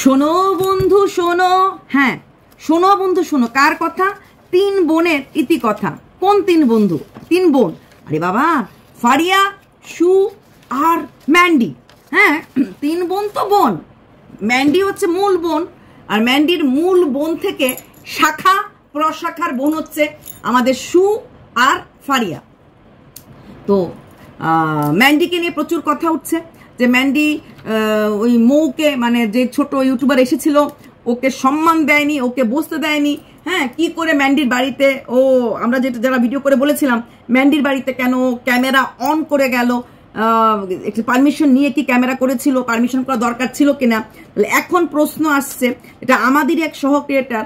শোনো বন্ধু শোনো, হ্যাঁ শোনো বন্ধু শোনো। কার কথা? তিন বোনের ইতি কথা। কোন তিন বন্ধু? তিন বোন। আরে বাবা, ফারিয়া, শু আর ম্যান্ডি। হ্যাঁ, তিন বোন তো বোন। ম্যান্ডি হচ্ছে মূল বোন, আর ম্যান্ডির মূল বোন থেকে শাখা প্রশাখার বোন হচ্ছে আমাদের শু আর ফারিয়া। তো ম্যান্ডিকে নিয়ে প্রচুর কথা উঠছে যে ম্যান্ডি ওই মৌকে, মানে যে ছোট ইউটিউবার এসেছিল, ওকে সম্মান দেয়নি, ওকে বসতে দেয়নি। হ্যাঁ, কি করে ম্যান্ডির বাড়িতে ও, আমরা যারা ভিডিও করে বলেছিলাম ম্যান্ডির বাড়িতে কেন ক্যামেরা অন করে গেল, একটু পারমিশন নিয়ে কি ক্যামেরা করেছিল, পারমিশন করা দরকার ছিল কিনা। এখন প্রশ্ন আসছে, এটা আমাদেরই এক সহ ক্রিয়েটার,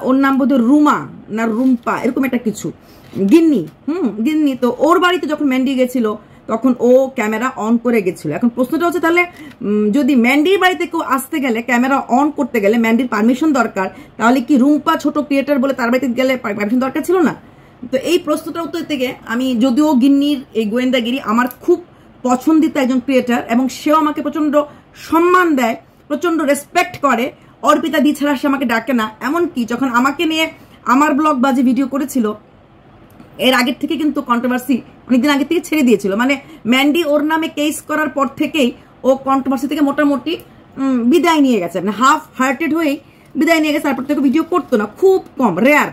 ওর নাম বোধহয় রুমা না রুম্পা, এরকম একটা কিছু, গিন্নি। গিন্নি। তো ওর বাড়িতে যখন ম্যান্ডি গেছিল তখন ও ক্যামেরা অন করে গেছিল। এখন প্রশ্নটা হচ্ছে, তাহলে যদি ম্যান্ডির বাড়িতে কেউ আসতে গেলে ক্যামেরা অন করতে গেলে ম্যান্ডির পারমিশন দরকার, তাহলে কি রুম্পা ছোট ক্রিয়েটার বলে তার বাড়িতে গেলে পারমিশন দরকার ছিল না? তো এই প্রশ্নটা উত্তর থেকে আমি, যদিও গিন্নির এই গোয়েন্দাগিরি আমার খুব পছন্দিত একজন ক্রিয়েটার এবং সেও আমাকে প্রচন্ড সম্মান দেয়, প্রচন্ড রেসপেক্ট করে, অর্পিতা দি ছাড়া সে আমাকে ডাকে না। এমনকি যখন আমাকে নিয়ে আমার ব্লগ বাজে ভিডিও করেছিল, এর আগের থেকে কিন্তু কন্ট্রোভার্সি অনেকদিন আগে থেকে ছেড়ে দিয়েছিল। মানে ম্যান্ডি ওর নামে কেস করার পর থেকেই ও কন্ট্রোভার্সি থেকে মোটামুটি বিদায় নিয়ে গেছে, মানে হাফ হার্টেড হয়েই বিদায় নিয়ে গেছে। তারপর থেকে ভিডিও করতো না, খুব কম, রেয়ার,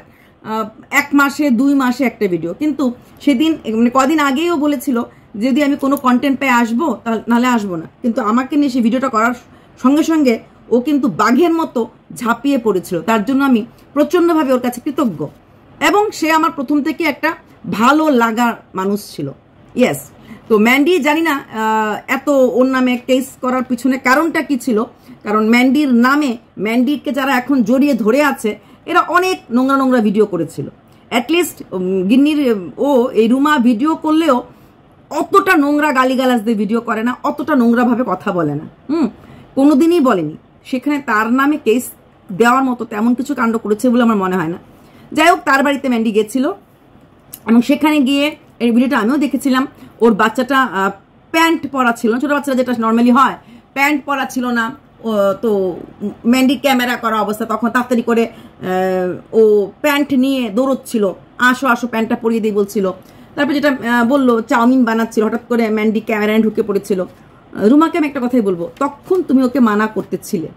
1 মাসে 2 মাসে একটা ভিডিও। কিন্তু সেদিন মানে কদিন আগেও বলেছিল যদি আমি কোনো কন্টেন্ট পেয়ে আসবো নাহলে আসবো না, কিন্তু আমাকে নিয়ে সেই ভিডিওটা করার সঙ্গে সঙ্গে ও কিন্তু বাঘের মতো ঝাঁপিয়ে পড়েছিল। তার জন্য আমি প্রচন্ডভাবে ওর কাছে কৃতজ্ঞ, এবং সে আমার প্রথম থেকে একটা ভালো লাগার মানুষ ছিল। ইয়েস। তো ম্যান্ডি জানি না এত ওর নামে কেস করার পিছনে কারণটা কি ছিল, কারণ ম্যান্ডির নামে ম্যান্ডিকে যারা এখন জড়িয়ে ধরে আছে এরা অনেক নোংরা নোংরা ভিডিও করেছিল। অ্যাটলিস্ট গিন্নির ও এই রুমা ভিডিও করলেও অতটা নোংরা গালিগালাজ দিয়ে ভিডিও করে না, অতটা নোংরাভাবে কথা বলে না, কোনোদিনই বলেনি। সেখানে তার নামে কেস দেওয়ার মতো তেমন কিছু কাণ্ড করেছে বলে আমার মনে হয় না। যাই হোক, তার বাড়িতে ম্যান্ডি গেছিল এবং সেখানে গিয়ে এই ভিডিওটা আমিও দেখেছিলাম। ওর বাচ্চাটা প্যান্ট পরা ছিল, ছোট বাচ্চারা যেটা নর্মালি হয়, প্যান্ট পরা ছিল না। তো ম্যান্ডি ক্যামেরা করা অবস্থা, তখন তাড়াতাড়ি করে ও প্যান্ট নিয়ে দৌড়চ্ছিল, আসো আসো প্যান্টটা পরিয়ে দিয়ে বলছিল। তারপর যেটা বললো চাউমিন বানাচ্ছিল, হঠাৎ করে ম্যান্ডি ক্যামেরায় ঢুকে পড়েছিল। রুমাকে আমি একটা কথাই বলবো, তখন তুমি ওকে মানা করতেছিলে।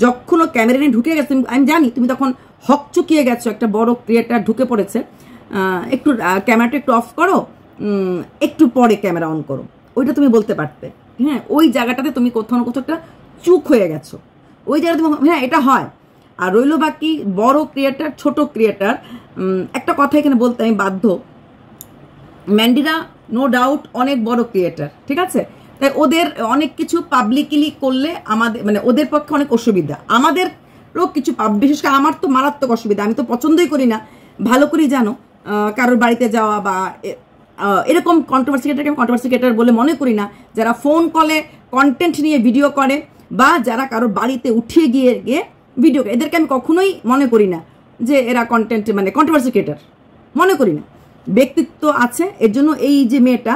যখন ও ক্যামেরা নিয়ে ঢুকে গেছে, আমি জানি তুমি তখন হকচকিয়ে গেছো, একটা বড় ক্রিয়েটার ঢুকে পড়েছে, একটু ক্যামেরাটা একটু অফ করো, একটু পরে ক্যামেরা অন করো, ওইটা তুমি বলতে পারতে। হ্যাঁ, ওই জায়গাটাতে তুমি কোথাও না কোথাও একটা চুপ হয়ে গেছো, ওই জায়গাতে তুমি, হ্যাঁ এটা হয়। আর রইলো বাকি বড় ক্রিয়েটার ছোট ক্রিয়েটার, একটা কথা এখানে বলতে আমি বাধ্য, ম্যান্ডিরা নো ডাউট অনেক বড় ক্রিয়েটার, ঠিক আছে? তাই ওদের অনেক কিছু পাবলিকলি করলে আমাদের, মানে ওদের পক্ষে অনেক অসুবিধা, আমাদেরও কিছু, বিশেষ করে আমার তো মারাত্মক অসুবিধা, আমি তো পছন্দই করি না, ভালো করেই জানো, কারোর বাড়িতে যাওয়া বা এরকম কন্ট্রোভার্সি ক্রিয়েটারকে আমি কন্ট্রোভার্সি ক্রিয়েটার বলে মনে করি না। যারা ফোন কলে কন্টেন্ট নিয়ে ভিডিও করে বা যারা কারোর বাড়িতে উঠিয়ে গিয়ে গিয়ে ভিডিও করে, এদেরকে আমি কখনোই মনে করি না যে এরা কন্টেন্ট, মানে কন্ট্রোভার্সি ক্রিয়েটার মনে করি না। ব্যক্তিত্ব আছে, এর জন্য এই যে মেয়েটা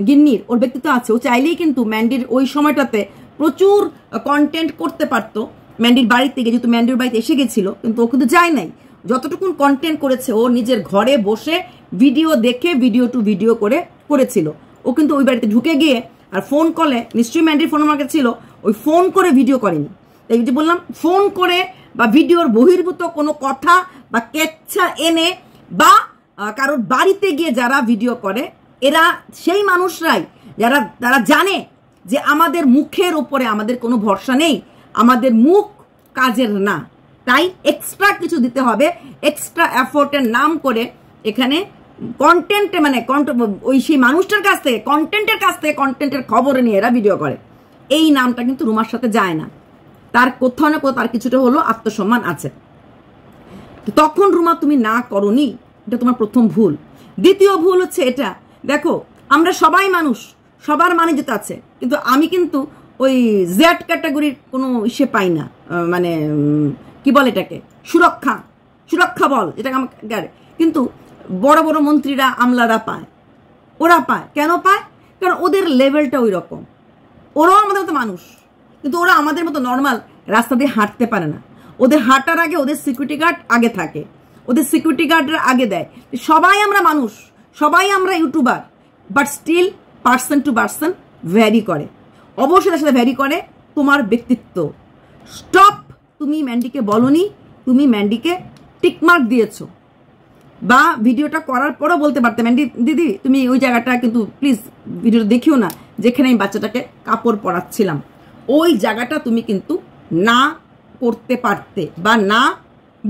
গিন্নির, ওর ব্যক্তিত্ব আছে, ও চাইলেই কিন্তু ম্যান্ডির ওই সময়টাতে প্রচুর কন্টেন্ট করতে পারতো ম্যান্ডির বাড়িতে গিয়ে, যেহেতু ম্যান্ডির বাড়িতে এসে গেছিল, কিন্তু ও কিন্তু যায় নাই। যতটুকুন কন্টেন্ট করেছে ও নিজের ঘরে বসে ভিডিও দেখে ভিডিও টু ভিডিও করে করেছিল। ও কিন্তু ওই বাড়িতে ঢুকে গিয়ে আর ফোন কলে, নিশ্চয়ই ম্যান্ডির ফোন আমার কাছে ছিল, ওই ফোন করে ভিডিও করেনি। তাই যে বললাম, ফোন করে বা ভিডিওর বহির্ভূত কোনো কথা বা কেচ্ছা এনে বা কারোর বাড়িতে গিয়ে যারা ভিডিও করে, এরা সেই মানুষরাই যারা জানে যে আমাদের মুখের ওপরে আমাদের কোনো ভরসা নেই, আমাদের মুখ কাজের না, তাই এক্সট্রা কিছু দিতে হবে, এক্সট্রা এফোর্টের নাম করে এখানে কন্টেন্টে, মানে ওই সেই মানুষটার কাছ থেকে কন্টেন্টের খবরে নিয়ে এরা ভিডিও করে। এই নামটা কিন্তু রুমার সাথে যায় না, তার কোথাও না কোথাও তার কিছুটা হলো আত্মসম্মান আছে। তখন রুমা তুমি না করনি, এটা তোমার প্রথম ভুল। দ্বিতীয় ভুল হচ্ছে এটা, দেখো আমরা সবাই মানুষ, সবার মানিজ্যতা আছে, কিন্তু আমি কিন্তু ওই জেড ক্যাটাগরির কোনো ইসে পাই না, মানে কি বলে এটাকে, সুরক্ষা বল যেটাকে আমাকে, কিন্তু বড় বড় মন্ত্রীরা আমলারা পায়, ওরা পায়। কেন পায়? কারণ ওদের লেভেলটা ওই রকম, ওরাও আমাদের মতো মানুষ, কিন্তু ওরা আমাদের মতো নর্মাল রাস্তা দিয়ে হাঁটতে পারে না, ওদের হাঁটার আগে ওদের সিকিউরিটি গার্ড আগে থাকে, ওদের সিকিউরিটি গার্ডরা আগে দেয়। সবাই আমরা মানুষ, সবাই আমরা YouTuber, but still person to person vary করে, অবশ্যই তার সাথে ভ্যারি করে তোমার ব্যক্তিত্ব। স্টপ। তুমি ম্যান্ডিকে বলনি, তুমি ম্যান্ডিকে টিকমার্ক দিয়েছো, বা ভিডিওটা করার পরও বলতে পারতে ম্যান্ডি দিদি তুমি ওই জায়গাটা কিন্তু প্লিজ ভিডিওটা দেখিও না, যেখানে আমি বাচ্চাটাকে কাপড় পরাচ্ছিলাম, ওই জায়গাটা তুমি কিন্তু না করতে পারতে বা না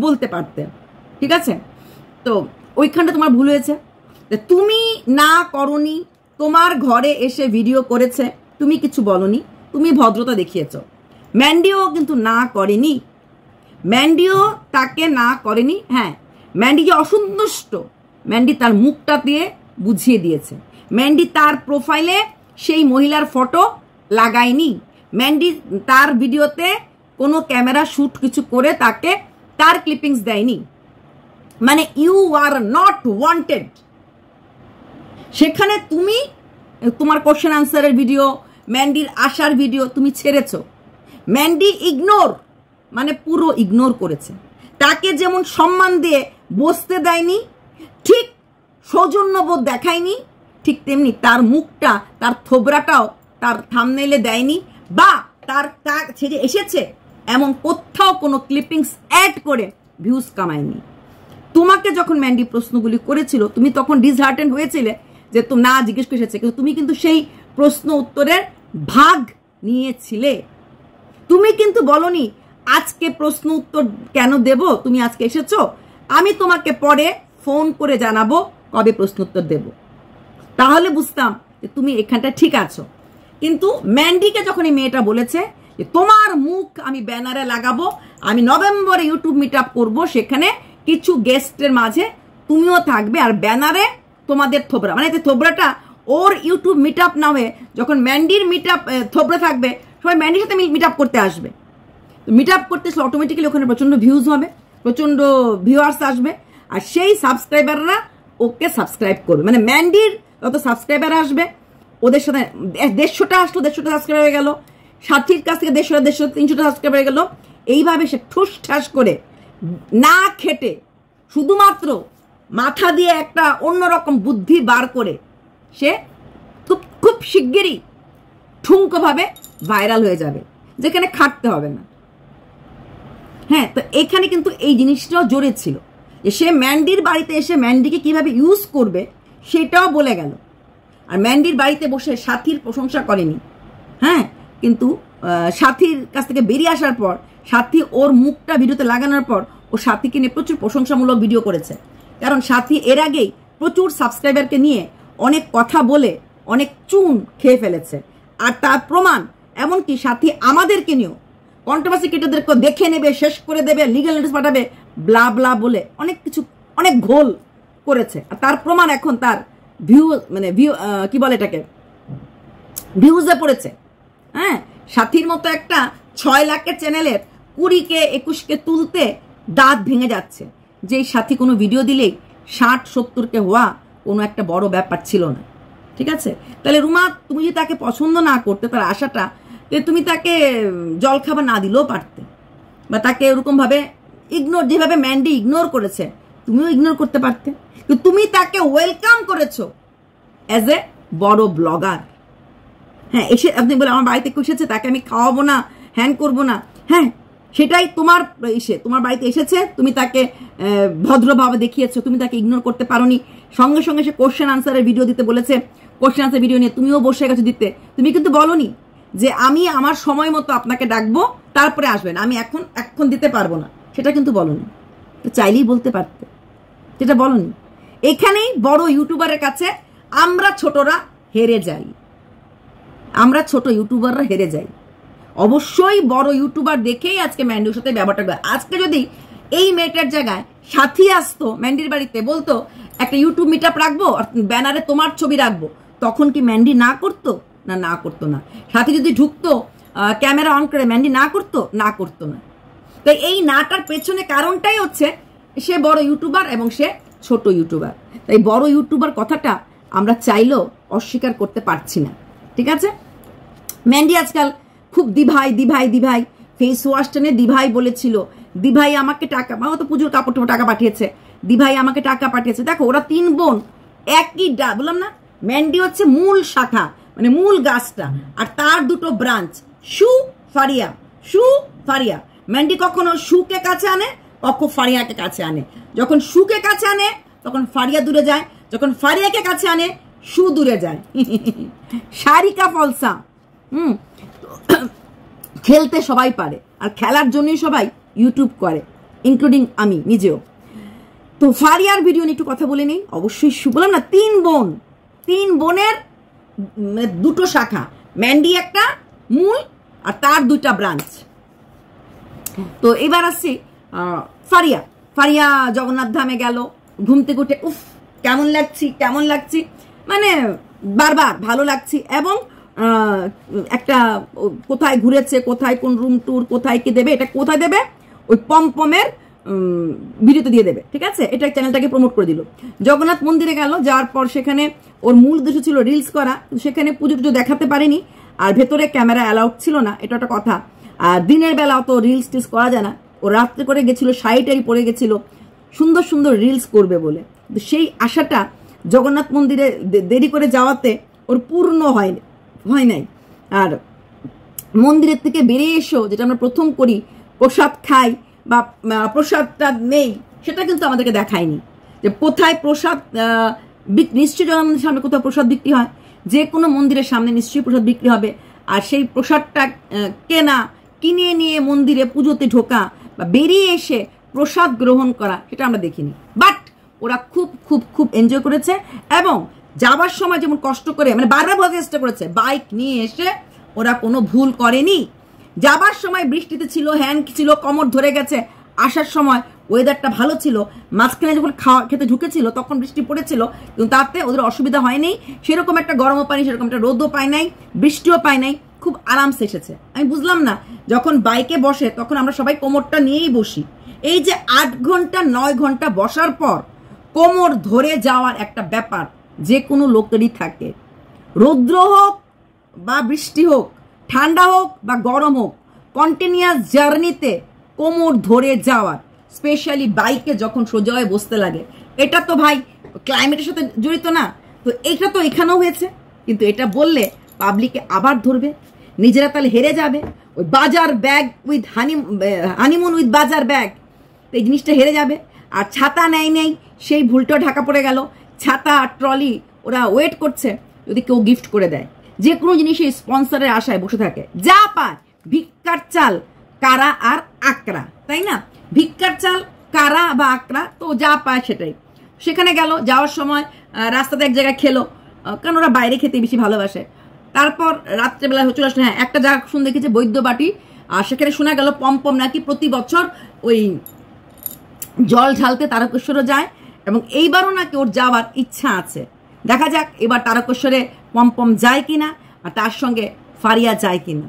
বলতে পারতে, ঠিক আছে? তো ওইখানটা তোমার ভুল হয়েছে। তুমি না করনি, তোমার ঘরে এসে ভিডিও করেছে, তুমি কিছু বলনি, তুমি ভদ্রতা দেখিয়েছো। ম্যান্ডিও কিন্তু না করেনি, ম্যান্ডিও তাকে না করেনি। হ্যাঁ, ম্যান্ডি যে অসন্তুষ্ট, ম্যান্ডি তার মুখটা দিয়ে বুঝিয়ে দিয়েছে। ম্যান্ডি তার প্রোফাইলে সেই মহিলার ফটো লাগায়নি, ম্যান্ডি তার ভিডিওতে কোনো ক্যামেরা শ্যুট কিছু করে তাকে তার ক্লিপিংস দেয়নি। মানে ইউ আর নট ওয়ান্টেড। সেখানে তুমি তোমার কোশ্চেন আনসারের ভিডিও, ম্যান্ডির আসার ভিডিও তুমি ছেড়েছো। ম্যান্ডি ইগনোর, মানে পুরো ইগনোর করেছে। তাকে যেমন সম্মান দিয়ে বসতে দেয়নি, ঠিক সৌজন্যবোধ দেখায়নি, ঠিক তেমনি তার মুখটা, তার থোবরাটাও তার থাম্বনেইলে দেয়নি, বা তার ছেড়ে এসেছে এমন কোথাও কোনো ক্লিপিংস অ্যাড করে ভিউজ কামায়নি। তোমাকে যখন ম্যান্ডি প্রশ্নগুলি করেছিল, তুমি তখন ডিসহার্টেন্ড হয়েছিলে যে তো না জিজ্ঞেস করে এসেছে, কিন্তু তুমি কিন্তু সেই প্রশ্ন উত্তরের ভাগ নিয়েছিলে। তুমি কিন্তু বলনি আজকে প্রশ্ন উত্তর কেন দেব, তুমি আজকে এসেছো, আমি তোমাকে পরে ফোন করে জানাবো কবে প্রশ্ন উত্তর দেব, তাহলে বুঝতাম যে তুমি এখানটা ঠিক আছো। কিন্তু ম্যান্ডিকে যখন এই মেয়েটা বলেছে যে তোমার মুখ আমি ব্যানারে লাগাবো, আমি নভেম্বরে ইউটিউব মিট আপ করবো, সেখানে কিছু গেস্টের মাঝে তুমিও থাকবে, আর ব্যানারে তোমাদের থোবরা, মানে থোবরাটা ওর ইউটিউব মিট আপ না হয়ে যখন ম্যান্ডির মিট আপ থোবরা থাকবে, সবাই ম্যান্ডির সাথে মিট আপ করতে আসবে। মিট আপ করতে অটোমেটিক্যালি ওখানে প্রচন্ড ভিউজ হবে, প্রচন্ড ভিউয়ার্স আসবে, আর সেই সাবস্ক্রাইবাররা ওকে সাবস্ক্রাইব করবে। মানে ম্যান্ডির যত সাবস্ক্রাইবার আসবে, ওদের সাথে 150টা আসলো, 150টা সাবস্ক্রাইব হয়ে গেল, সাথীর কাছ থেকে 150, 300টা সাবস্ক্রাইব হয়ে গেল। এইভাবে সে ঠুস ঠাস করে না খেটে শুধুমাত্র মাথা দিয়ে একটা অন্যরকম বুদ্ধি বার করে সে খুব শিগগিরই ঠুঙ্কোভাবে ভাইরাল হয়ে যাবে, যেখানে খাটতে হবে না। হ্যাঁ, তো এখানে কিন্তু এই জিনিসটাও জোরে ছিল যে সে ম্যান্ডির বাড়িতে এসে ম্যান্ডিকে কিভাবে ইউজ করবে সেটাও বলে গেল। আর ম্যান্ডির বাড়িতে বসে সাথীর প্রশংসা করেনি। হ্যাঁ, কিন্তু সাথীর কাছ থেকে বেরিয়ে আসার পর, সাথী ওর মুখটা ভিডিওতে লাগানোর পর ও সাথীকে নিয়ে প্রচুর প্রশংসামূলক ভিডিও করেছে। কারণ সাথী এর আগেই প্রচুর সাবস্ক্রাইবারকে নিয়ে অনেক কথা বলে অনেক চুন খেয়ে ফেলেছে, আর তার প্রমাণ এমনকি সাথী আমাদেরকে নিয়েও কন্ট্রোভার্সি ক্রিয়েটরদেরকে দেখে নেবে, শেষ করে দেবে, লিগ্যাল নোটিশ পাঠাবে, ব্লা ব্লা বলে অনেক কিছু, অনেক ঘোল করেছে। আর তার প্রমাণ এখন তার কি বলে এটাকে, ভিউজে পড়েছে। হ্যাঁ, সাথীর মতো একটা 6 লাখের চ্যানেলের 20কে 21কে তুলতে দাঁত ভেঙে যাচ্ছে, যেই সাথী কোনো ভিডিও দিলেই 60-70কে হওয়া কোনো একটা বড় ব্যাপার ছিল না। ঠিক আছে, তাহলে রুমা তুমি যদি তাকে পছন্দ না করতে, তার আশাটা, তুমি তাকে জল খাবার না দিলেও পারতে, বা তাকে ওরকমভাবে ইগনোর, যেভাবে ম্যান্ডি ইগনোর করেছে তুমিও ইগনোর করতে পারতে। কিন্তু তুমি তাকে ওয়েলকাম করেছো অ্যাজ এ বড় ব্লগার। হ্যাঁ, এসে আপনি বলে আমার বাড়িতে কেউ এসেছে, তাকে আমি খাওয়াবো না, হ্যান করবো না। হ্যাঁ, সেটাই তোমার তোমার বাড়িতে এসেছে, তুমি তাকে ভদ্রভাবে দেখিয়েছো, তুমি তাকে ইগনোর করতে পারোনি। সঙ্গে সঙ্গে সে কোশ্চেন আনসারের ভিডিও দিতে বলেছে, কোশ্চেন আনসার ভিডিও নিয়ে তুমিও বসে গেছো দিতে। তুমি কিন্তু বলোনি যে আমি আমার সময় মতো আপনাকে ডাকবো, তারপরে আসবেন, আমি এখন দিতে পারবো না, সেটা কিন্তু বলোনি। তো চাইলেই বলতে পারতে, যেটা বলোনি। এখানেই বড় ইউটিউবারের কাছে আমরা ছোটরা হেরে যাই, আমরা ছোট ইউটিউবাররা হেরে যাই। অবশ্যই বড় ইউটিউবার দেখেই আজকে ম্যান্ডির সাথে ব্যাপারটা। আজকে যদি এই মেয়েটার জায়গায় সাথী আসতো ম্যান্ডির বাড়িতে, বলতো একটা ইউটিউব মিট আপ রাখবো আর ব্যানারে তোমার ছবি রাখবো, তখন কি ম্যান্ডি না করতো? না করতো না। সাথী যদি ঢুকতো ক্যামেরা অন করে, ম্যান্ডি না করতো না। তাই এই নাটার পেছনে কারণটাই হচ্ছে সে বড় ইউটিউবার এবং সে ছোট ইউটিউবার। তাই বড় ইউটিউবার কথাটা আমরা চাইলেও অস্বীকার করতে পারছি না। ঠিক আছে, ম্যান্ডি আজকাল খুব দিভাই ফেস ওয়াশটা নিয়ে দিভাই বলেছিল, দিভাই আমাকে টাকা, ও তো পুজোর কাপড় টাকা পাঠিয়েছে, দিভাই আমাকে টাকা পাঠিয়েছে। দেখো ওরা 3 বোন একই বললাম না, ম্যান্ডি হচ্ছে মূল শাখা, মানে মূল গাছটা, আর তার 2টো ব্রাঞ্চ, শু ফারিয়া, শু ফারিয়া। ম্যান্ডি কখনো শুকে কাছে আনে, কখনো ফারিয়াকে কাছে আনে। যখন শুকে কাছে আনে তখন ফারিয়া দূরে যায়, যখন ফারিয়াকে কাছে আনে শু দূরে যায়। সারিকা ফলসা। খেলতে সবাই পারে, আর খেলার জন্যই সবাই ইউটিউব করে, ইনক্লুডিং আমি নিজেও। তো ফারিয়ার ভিডিও নিয়ে একটু কথা বলে নেই। অবশ্যই বললাম না 3 বোন, 3 বোনের 2টো শাখা, ম্যান্ডি একটা মূল আর তার 2টা ব্রাঞ্চ। তো এবার আসছি ফারিয়া। ফারিয়া জগন্নাথ ধামে গেল, ঘুম থেকে উঠে উফ কেমন লাগছি কেমন লাগছি, মানে বারবার ভালো লাগছি। এবং একটা কোথায় ঘুরেছে, কোথায় কোন রুম ট্যুর, কোথায় কি দেবে, এটা কোথায় দেবে, ওই পমপমের ভিডিওতে দিয়ে দেবে, ঠিক আছে। এটা চ্যানেলটাকে প্রমোট করে দিল। জগন্নাথ মন্দিরে গেল, যাওয়ার পর সেখানে ওর মূল উদ্দেশ্য ছিল রিলস করা, সেখানে পুজো টুজো দেখাতে পারেনি, আর ভেতরে ক্যামেরা অ্যালাউড ছিল না, এটা একটা কথা। আর দিনের বেলা অত রিলস টিলস করা যায় না, ও রাত্রে করে গেছিল, শাড়িটারি পরে গেছিল সুন্দর সুন্দর রিলস করবে বলে। সেই আশাটা জগন্নাথ মন্দিরে দেরি করে যাওয়াতে ওর পূর্ণ হয় নাই। আর মন্দিরের থেকে বেরিয়ে এসো, যেটা আমরা প্রথম করি, প্রসাদ খাই বা প্রসাদটা নেই, সেটা কিন্তু আমাদেরকে দেখায়নি যে কোথায় প্রসাদ নিশ্চয়ই জগন্নাথের সামনে কোথাও প্রসাদ বিক্রি হয়, যে কোনো মন্দিরের সামনে নিশ্চয়ই প্রসাদ বিক্রি হবে। আর সেই প্রসাদটা কিনে নিয়ে মন্দিরে পুজোতে ঢোকা বা বেরিয়ে এসে প্রসাদ গ্রহণ করা, সেটা আমরা দেখিনি। বাট ওরা খুব খুব খুব এনজয় করেছে, এবং যাবার সময় যেমন কষ্ট করে, মানে বারবার বোঝার চেষ্টা করেছে, বাইক নিয়ে এসে ওরা কোনো ভুল করেনি। যাবার সময় বৃষ্টিতে ছিল, হ্যান্ড ছিল, কোমর ধরে গেছে, আসার সময় ওয়েদারটা ভালো ছিল, মাঝখানে যখন খেতে ঢুকেছিল তখন বৃষ্টি পড়েছিল, কিন্তু তাতে ওদের অসুবিধা হয়নি। সেরকম একটা গরমও পায়নি, সেরকম একটা রোদও পায় নাই, বৃষ্টিও পায় নাই, খুব আরামসে এসেছে। আমি বুঝলাম না, যখন বাইকে বসে তখন আমরা সবাই কোমরটা নিয়েই বসি, এই যে 8 ঘন্টা 9 ঘন্টা বসার পর কোমর ধরে যাওয়ার একটা ব্যাপার যে কোনো লোকেরই থাকে। রৌদ্র হোক বা বৃষ্টি হোক, ঠান্ডা হোক বা গরম হোক, কন্টিনিউয়াস জার্নিতে কোমর ধরে যাওয়ার, স্পেশালি বাইকে যখন সোজা হয়ে বসতে লাগে, এটা তো ভাই ক্লাইমেটের সাথে জড়িত না। তো এটা তো এখানেও হয়েছে, কিন্তু এটা বললে পাবলিকে আবার ধরবে, নিজেরা তাহলে হেরে যাবে। ওই বাজার ব্যাগ উইথ হানিমুন উইথ বাজার ব্যাগ, এই জিনিসটা হেরে যাবে। আর ছাতা নেই, সেই ভুলটাও ঢাকা পড়ে গেল। ছাতা ট্রলি ওরা ওয়েট করছে যদি কেউ গিফট করে দেয়, যে কোনো জিনিসই স্পন্সরের আশায় বসে থাকে, যা পায় ভিক্ষার চাল, কারা আর আকরা, তাই না? ভিক্ষার চাল, কারা বা আকরা, তো যা পায় সেটাই। সেখানে গেল, যাওয়ার সময় রাস্তাতে এক জায়গায় খেলো, কারণ ওরা বাইরে খেতে বেশি ভালোবাসে। তারপর রাত্রেবেলা চলে আসলো, হ্যাঁ একটা জায়গা শুনে দেখেছে বৈদ্যবাটি, আর সেখানে শোনা গেল পমপম নাকি প্রতি বছর ওই জল ঢালতে তারকেশ্বরও যায়, এবং এইবারও নাকি ওর যাওয়ার ইচ্ছা আছে। দেখা যাক এবার তারকেশ্বরে পমপম যায় কিনা, আর তার সঙ্গে ফারিয়া যায় কিনা।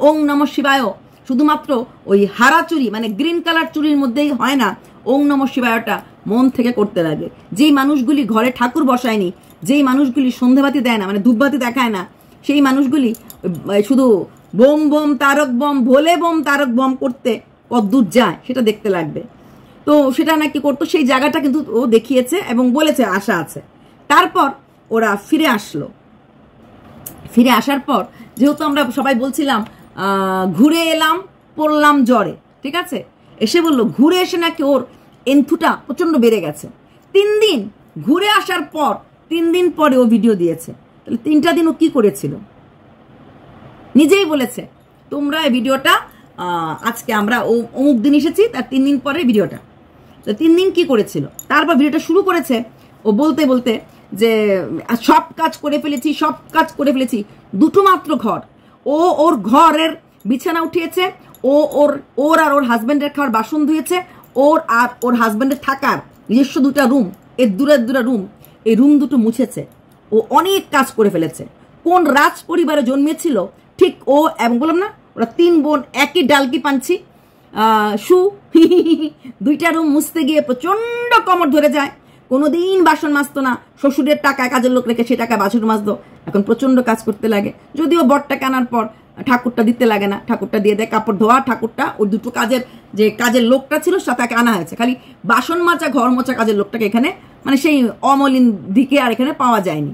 ওং নমঃ শিবায় শুধুমাত্র ওই হারা চুরি, মানে গ্রিন কালার চুরির মধ্যেই হয় না, ওং নমঃ শিবায়টা মন থেকে করতে লাগে। যেই মানুষগুলি ঘরে ঠাকুর বসায়নি, যেই মানুষগুলি সন্ধেবাতি দেয় না, মানে ধূপবাতি দেখায় না, সেই মানুষগুলি শুধু বোম বোম তারক বম, ভোলে বোম তারক বম করতে কতদূর যায় সেটা দেখতে লাগবে। তো সেটা নাকি করতো, সেই জায়গাটা কিন্তু ও দেখিয়েছে এবং বলেছে আশা আছে। তারপর ওরা ফিরে আসলো। ফিরে আসার পর যেহেতু আমরা সবাই বলছিলাম ঘুরে এলাম পড়লাম জ্বরে, ঠিক আছে, এসে বললো ঘুরে এসে নাকি ওর এন্থুটা প্রচন্ড বেড়ে গেছে। 3 দিন ঘুরে আসার পর 3 দিন পরে ও ভিডিও দিয়েছে। তাহলে 3টা দিন ও কি করেছিল? নিজেই বলেছে তোমরা এই ভিডিওটা আজকে আমরা অমুক দিন এসেছি, তার 3 দিন পরে ভিডিওটা। তো 3 দিন কি করেছিল? তারপর ভিডিওটা শুরু করেছে ও বলতে বলতে যে সব কাজ করে ফেলেছি, সব কাজ করে ফেলেছি, 2টো মাত্র ঘর। ও ওর ঘরের বিছানা উঠিয়েছে, ওর আর ওর হাজব্যান্ডের খাওয়ার বাসন ধুয়েছে, ওর আর ওর হাজব্যান্ডের থাকার নিজস্ব 2টা রুম, এর দূরে রুম, এই রুম 2টো মুছেছে। ও অনেক কাজ করে ফেলেছে। কোন রাজ পরিবারে জন্মেছিল ঠিক ও, এবং বললাম না ওরা 3 বোন একই ডালকি পাঞ্ছি, শু 2টা রুম মুছতে গিয়ে প্রচন্ড কোমর ধরে যায়। কোনোদিন বাসন মাজতো না, শ্বশুরের টাকায় কাজের লোক রেখে সে টাকায় বাসন মাজতো, এখন প্রচন্ড কাজ করতে লাগে। যদিও বরটাকে আনার পর ঠাকুরটা দিতে লাগে না, ঠাকুরটা দিয়ে দেয়। কাপড় ধোয়া ঠাকুরটা, ওই দুটো কাজের লোকটা ছিল তাকে আনা হয়েছে, খালি বাসন মাজা ঘর মোছা কাজের লোকটাকে এখানে মানে সেই অমলিন দিকে আর এখানে পাওয়া যায়নি।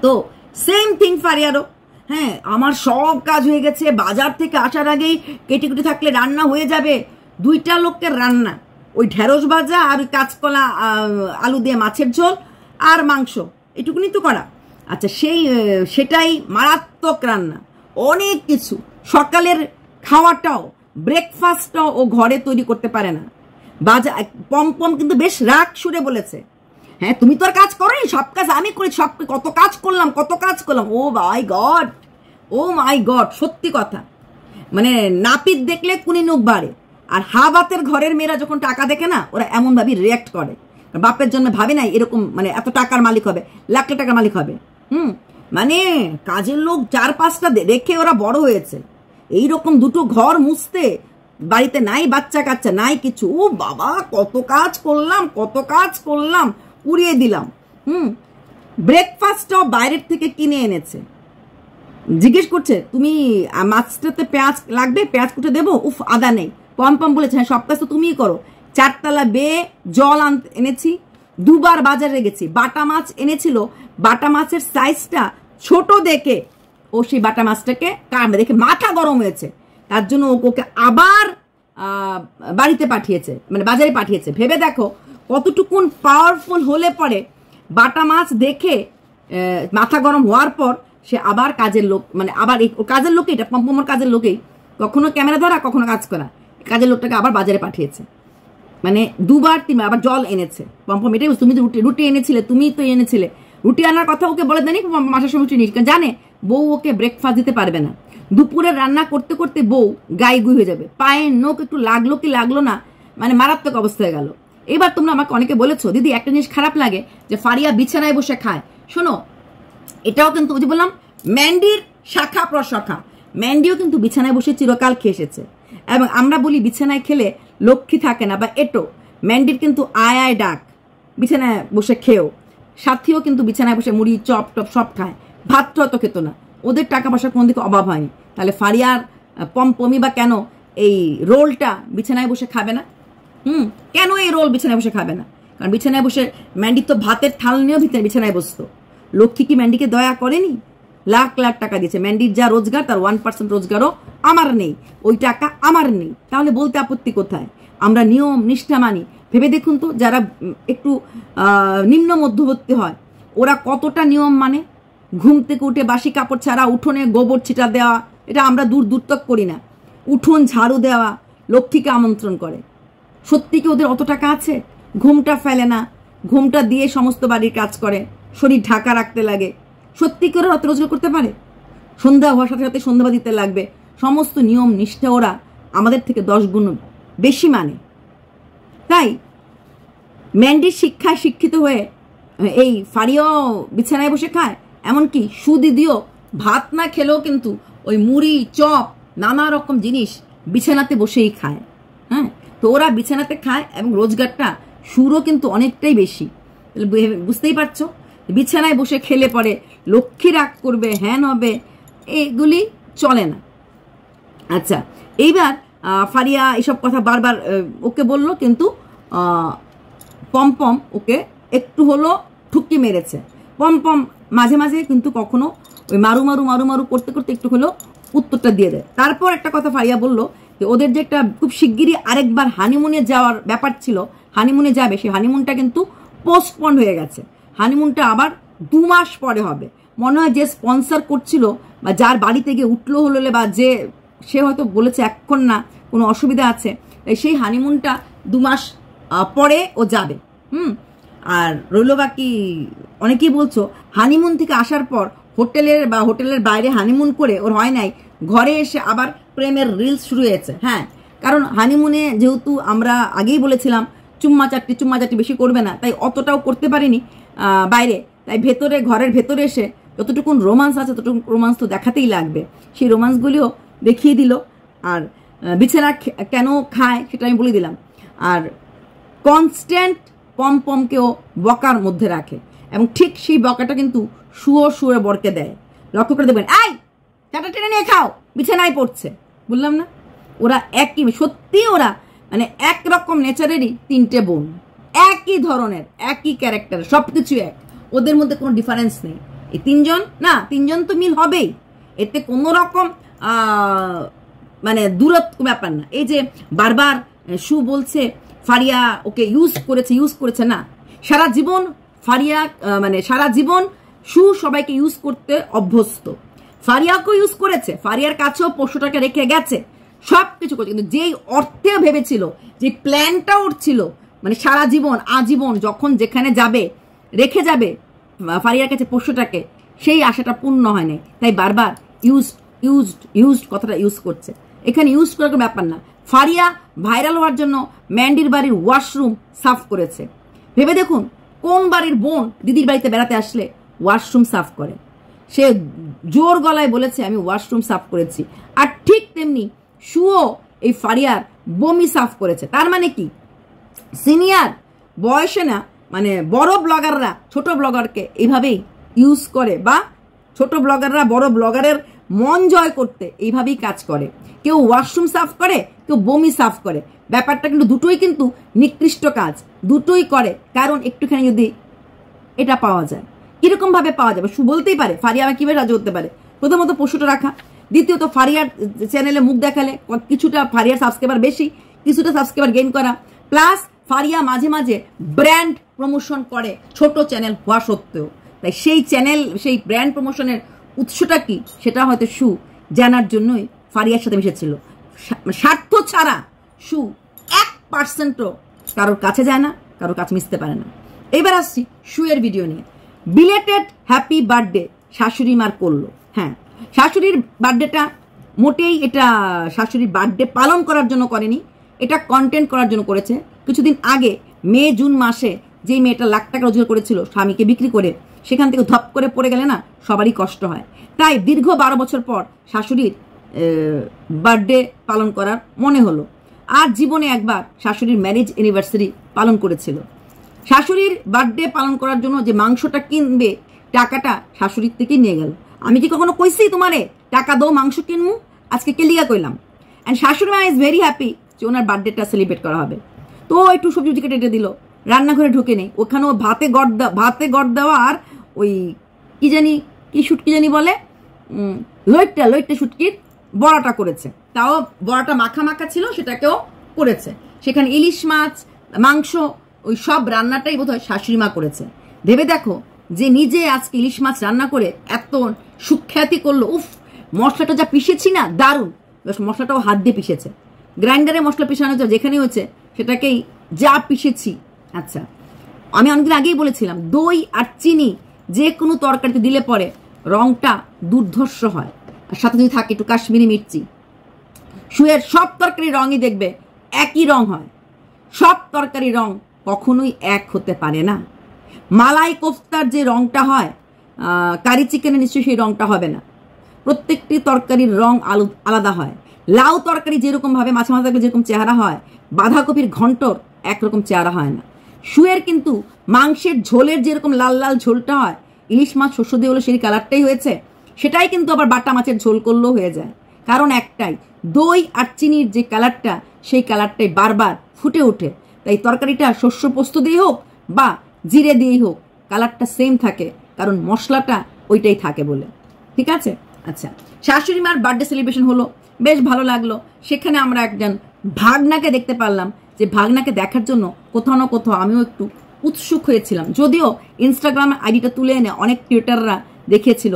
তো সেম থিং ফারিয়ারও। হ্যাঁ, আমার সব কাজ হয়ে গেছে, বাজার থেকে আসার আগেই কেটে কুটে থাকলে রান্না হয়ে যাবে। 2টা লোকের রান্না, ওই ঢেঁড়স ভাজা আর ওই কাঁচকলা আলু দিয়ে মাছের ঝোল আর মাংস, এটুকুনি তো করা। আচ্ছা, সেটাই মারাত্মক রান্না, অনেক কিছু। সকালের খাওয়াটাও, ব্রেকফাস্টটাও ও ঘরে তৈরি করতে পারে না। পম কিন্তু বেশ রাগ সুরে বলেছে, হ্যাঁ তুমি তো আর কাজ করোনি, সব কাজ আমি করি, কত কাজ করলাম। ও মাই গড, সত্যি কথা। মানে নাপিত দেখলে কুনি নুক বাড়ে। আর হাবাতের ঘরের মেয়েরা যখন টাকা দেখে না, ওরা এমন ভাবে রিয়াক্ট করে। বাপের জন্য ভাবে নাই এরকম মানে এত টাকার মালিক হবে, লাখ লাখ টাকার মালিক হবে। মানে কাজের লোক 4-5টা রেখে ওরা বড় হয়েছে। এইরকম 2টো ঘর মুছতে, বাড়িতে নাই বাচ্চা কাচ্চা নাই কিছু। ও বাবা, কত কাজ করলাম, উড়িয়ে দিলাম। ব্রেকফাস্টটাও বাইরের থেকে কিনে এনেছে। জিজ্ঞেস করছে, তুমি মাছটাতে পেঁয়াজ লাগবে, পেঁয়াজ কুটে দেবো? উফ, আদা নেই। পম বলেছে, হ্যাঁ সব কাজ তো তুমিই করো। 4তলা বেয়ে জল এনেছি, 2বার বাজারে গেছি। বাটা মাছ এনেছিল, বাটা মাছের সাইজটা ছোট দেখে ও সেই বাটা মাছটাকে দেখে মাথা গরম হয়েছে। তার জন্য ওকে আবার বাড়িতে পাঠিয়েছে, মানে বাজারে পাঠিয়েছে। ভেবে দেখো কতটুকুন পাওয়ারফুল হলে পরে বাটা মাছ দেখে মাথা গরম হওয়ার পর সে আবার কাজের লোক, মানে আবার কাজের লোকই, এটা পম্পমের কাজের লোকেই, কখনো ক্যামেরা ধরা কখনো কাজ করা, কাজের লোকটাকে আবার বাজারে পাঠিয়েছে। মানে 2বার 3বার আবার জল এনেছে। পম্পম এটাই, তুমি তো রুটি এনেছিলে, তুমিই তো এনেছিলে। রুটি আনার কথা ওকে বলে দেয়নি, মাসের সময় রুটি নিস, জানে বউ ওকে ব্রেকফাস্ট দিতে পারবে না। দুপুরে রান্না করতে করতে বউ গাইগুই হয়ে যাবে, পায়ের নখ একটু লাগলো কি লাগলো না, মানে মারাত্মক অবস্থা হয়ে গেল। এবার তোমরা আমাকে অনেকে বলেছো, দিদি একটা জিনিস খারাপ লাগে যে ফারিয়া বিছানায় বসে খায়। শোনো, এটাও কিন্তু ওই যে বললাম ম্যান্ডির শাখা প্রশাখা। ম্যান্ডিও কিন্তু বিছানায় বসে চিরকাল খেয়ে এসেছে, এবং আমরা বলি বিছানায় খেলে লক্ষ্মী থাকে না বা এটো। ম্যান্ডির কিন্তু আয় ডাক, বিছানায় বসে খেয়েও। সাথীও কিন্তু বিছানায় বসে মুড়ি চপ টপ সব খায়, ভাত হয়তো খেত না। ওদের টাকা পয়সার কোনো দিকে অভাব হয়নি। তাহলে ফারিয়ার পমপমি বা কেন এই রোলটা বিছানায় বসে খাবে না? কেন এই রোল বিছানায় বসে খাবে না? কারণ বিছানায় বসে ম্যান্ডি তো ভাতের থাল নিয়েও বিছানায় বসতো। লক্ষ্মী কি ম্যান্ডিকে দয়া করেনি? লাখ লাখ টাকা দিয়েছে। ম্যান্ডির যা রোজগার তার 1% রোজগারও আমার নেই, ওই টাকা আমার নেই। তাহলে বলতে আপত্তি কোথায়? আমরা নিয়ম নিষ্ঠা মানি। ভেবে দেখুন তো, যারা একটু নিম্ন মধ্যবর্তী হয় ওরা কতটা নিয়ম মানে। ঘুম থেকে উঠে বাসি কাপড় ছাড়া উঠোনে গোবর ছিটা দেওয়া, এটা আমরা দূর তক করি না। উঠোন ঝাড়ু দেওয়া, লক্ষ্মীকে আমন্ত্রণ করে। সত্যি কি ওদের অত টাকা আছে? ঘুমটা ফেলে না, ঘুমটা দিয়ে সমস্ত বাড়ির কাজ করে, শরীর ঢাকা রাখতে লাগে। সত্যি করে অত রোজগার করতে পারে? সন্ধ্যা হওয়ার সাথে সাথে সন্ধ্যা দিতে লাগবে। সমস্ত নিয়ম নিষ্ঠা ওরা আমাদের থেকে 10 গুণ বেশি মানে। তাই ম্যান্ডির শিক্ষায় শিক্ষিত হয়ে এই ফারিয়াও বিছানায় বসে খায়। এমনকি সুদিদিও ভাত না খেলেও কিন্তু ওই মুড়ি চপ নানা রকম জিনিস বিছানাতে বসেই খায়। হ্যাঁ, তো ওরা বিছানাতে খায় এবং রোজগারটা সুরও কিন্তু অনেকটাই বেশি। বুঝতেই পারছো, বিছানায় বসে খেলে পরে লক্ষ্মী রাগ করবে, হ্যান হবে, এগুলি চলে না। আচ্ছা, এইবার ফারিয়া এইসব কথা বারবার ওকে বললো, কিন্তু পমপম ওকে একটু হলো ঠুকি মেরেছে। পমপম মাঝে মাঝে কিন্তু কখনো ওই মারু মারু মারু মারু করতে করতে একটু হলো উত্তরটা দিয়ে দেয়। তারপর একটা কথা ফারিয়া বললো যে ওদের যে একটা খুব শিগগিরই আরেকবার হানিমুনে যাওয়ার ব্যাপার ছিল, হানিমুনে যাবে, সেই হানিমুনটা কিন্তু পোস্টপন্ড হয়ে গেছে। হানিমুনটা আবার 2 মাস পরে হবে। মনে হয় যে স্পন্সর করছিল বা যার বাড়িতে গিয়ে উঠলো হলো বা যে সে হয়তো বলেছে এখন না, কোনো অসুবিধা আছে, সেই হানিমুনটা 2 মাস পরে ও যাবে। আর রইল বাকি, অনেকেই বলছো হানিমুন থেকে আসার পর হোটেলের বাইরে হানিমুন করে ওর হয় নাই, ঘরে এসে আবার প্রেমের রিলস শুরু হয়েছে। হ্যাঁ, কারণ হানিমুনে যেহেতু আমরা আগেই বলেছিলাম চুম্মা চাটি বেশি করবে না, তাই অতটাও করতে পারিনি বাইরে। তাই ঘরের ভেতরে এসে যতটুকুন রোমান্স আছে ততটুকু রোমান্স তো দেখাতেই লাগবে। সেই রোমান্সগুলিও দেখিয়ে দিল। আর বিছানা কেন খায় সেটা আমি বলে দিলাম। আর কনস্ট্যান্ট পমপমকেও বকার মধ্যে রাখে, এবং ঠিক সেই বকাটা কিন্তু শুয়ে বরকে দেয়। লক্ষ্য করে দেখবেন, চাটা টেনে নিয়ে খাও, বিছানায় পড়ছে। বললাম না, ওরা একই, সত্যি ওরা মানে একরকম নেচারেরই তিনটে বোন, একই ধরনের, একই ক্যারেক্টার, সবকিছু এক, ওদের মধ্যে কোনো ডিফারেন্স নেই। এই তিনজন তো মিল হবেই, এতে কোনো রকম মানে দূরত্ব ব্যাপার না। এই যে বারবার শু বলছে ফারিয়া ওকে ইউজ করেছে না, সারা জীবন ফারিয়া মানে সারা জীবন শু সবাইকে ইউজ করতে অভ্যস্ত। ফারিয়াকেও ইউজ করেছে, ফারিয়ার কাছেও পোষ্যটাকে রেখে গেছে, সব কিছু করছে, কিন্তু যেই অর্থে ভেবেছিল, যে প্ল্যানটা ওর ছিল, মানে সারা জীবন আজীবন যখন যেখানে যাবে রেখে যাবে ফারিয়ার কাছে পোষ্যটাকে, সেই আশাটা পূর্ণ হয়নি। তাই বারবার ইউজড কথাটা ইউজ করছে। এখানে ইউজ করার কোনো ব্যাপার না। ফারিয়া ভাইরাল হওয়ার জন্য ম্যান্ডির বাড়ির ওয়াশরুম সাফ করেছে। ভেবে দেখুন, কোন বাড়ির বোন দিদির বাড়িতে বেড়াতে আসলে ওয়াশরুম সাফ করে? সে জোর গলায় বলেছে আমি ওয়াশরুম সাফ করেছি। আর ঠিক তেমনি শুও এই ফারিয়ার বমি সাফ করেছে। তার মানে কি, সিনিয়র বয়সে না, মানে বড় ব্লগাররা ছোট ব্লগারকে এইভাবেই ইউজ করে, বা ছোট ব্লগাররা বড় ব্লগারের মন জয় করতে এইভাবেই কাজ করে। কেউ ওয়াশরুম সাফ করে, কেউ বমি সাফ করে। ব্যাপারটা কিন্তু দুটোই কিন্তু নিকৃষ্ট কাজ, দুটোই করে। কারণ একটুখানি যদি এটা পাওয়া যায়, কিরকম ভাবে পাওয়া যাবে? বলতেই পারে ফারিয়া আমাকে কিভাবে রাজি করতে পারে? প্রথমত পশুটা রাখা, দ্বিতীয়ত ফারিয়ার চ্যানেলে মুখ দেখালে কিছুটা ফারিয়ার সাবস্ক্রাইবার বেশি, কিছুটা সাবস্ক্রাইবার গেইন করা, প্লাস ফারিয়া মাঝে মাঝে ব্র্যান্ড প্রমোশন করে ছোট চ্যানেল হওয়া সত্ত্বেও। তাই সেই ব্র্যান্ড প্রমোশনের উৎসটা কি সেটা হয়তো শু জানার জন্যই ফারিয়ার সাথে মিশেছিল। স্বার্থ ছাড়া শু 1%ও কারোর কাছে যায় না, কারোর কাছে মিশতে পারে না। এবার আসছি শুয়ের ভিডিও নিয়ে। বিলেটেড হ্যাপি বার্থডে শাশুড়ি মার করলো। হ্যাঁ, শাশুড়ির বার্থডেটা মোটেই এটা শাশুড়ির বার্থডে পালন করার জন্য করেনি, এটা কন্টেন্ট করার জন্য করেছে। কিছুদিন আগে জুন মাসে যেই মেয়েটা লাখ টাকা রোজগার করেছিল স্বামীকে বিক্রি করে, সেখান থেকে ধপ করে পড়ে গেলে না সবারই কষ্ট হয়। তাই দীর্ঘ 12 বছর পর শাশুড়ির বার্থডে পালন করার মনে হলো। আর জীবনে একবার শাশুড়ির ম্যারেজ অ্যানিভার্সারি পালন করেছিল। শাশুড়ির বার্থডে পালন করার জন্য যে মাংসটা কিনবে টাকাটা শাশুড়ির থেকেই নিয়ে গেল। আমি কি কখনো কইছি তোমারে টাকা দাও মাংস কিনবো? আজকে কেলিয়া কইলাম। অ্যান্ড শাশুড়ি মা ইজ ভেরি হ্যাপি যে ওনার বার্থডেটা সেলিব্রেট করা হবে। তো একটু সবজি কেটে দিল, রান্নাঘরে ঢুকে নেই, ওখানেও ভাতে গড় দেওয়া আর ওই কি শুটকি জানি বলে, লইট্টা শুটকির বড়াটা করেছে। তাও বড়াটা মাখা ছিল, সেটাকেও করেছে। সেখানে ইলিশ মাছ, মাংস, ওই সব রান্নাটাই বোধহয় শাশুড়ি মা করেছে। ভেবে দেখো, যে নিজে আজকে ইলিশ মাছ রান্না করে এত সুখ্যাতি করলো। উফ, মশলাটা যা পিষেছি না, দারুণ। মশলাটাও হাত দিয়ে পিষেছে, গ্রাইন্ডারে মশলা পিষানো যেখানে হয়েছে সেটাকেই যা পিষেছি। আচ্ছা, আমি অনেকদিন আগেই বলেছিলাম, দই আর চিনি যে কোনো তরকারিতে দিলে পরে রংটা দুর্ধর্ষ হয়, আর সাথে যদি থাকে একটু কাশ্মীরি মির্চি। শুয়ের সব তরকারির রঙই দেখবে একই রং হয়, সব তরকারির রং কখনোই এক হতে পারে না। মালাই কোফতার যে রংটা হয়, কারি চিকেনের নিশ্চয়ই সেই রংটা হবে না। প্রত্যেকটি তরকারির রং আলাদা হয়। লাউ তরকারি যেরকম ভাবে মাছে থাকলে যেরকম চেহারা হয়, বাঁধাকপির ঘন্টর একরকম চেহারা হয় না। শুয়ের কিন্তু মাংসের ঝোলের যেরকম লাল লাল ঝোলটা হয়, ইলিশ মাছ শস্য দিয়ে হলো সেই কালারটাই হয়েছে, সেটাই কিন্তু আবার বাটা মাছের ঝোল করলেও হয়ে যায়। কারণ একটাই, দই আর চিনির যে কালারটা, সেই কালারটাই বারবার ফুটে ওঠে। তাই তরকারিটা শস্য পোস্ত দিয়ে হোক বা জিরে দিয়েই হোক, কালারটা সেম থাকে, কারণ মশলাটা ওইটাই থাকে বলে। ঠিক আছে? আচ্ছা, শাশুড়ি মার বার্থডে সেলিব্রেশন হলো, বেশ ভালো লাগলো। সেখানে আমরা একজন ভাগনাকে দেখতে পারলাম, যে ভাগনাকে দেখার জন্য কোথাও না কোথাও আমিও একটু উৎসুক হয়েছিলাম। যদিও ইনস্টাগ্রামে আইডিটা তুলে এনে অনেক টুইটাররা দেখিয়েছিল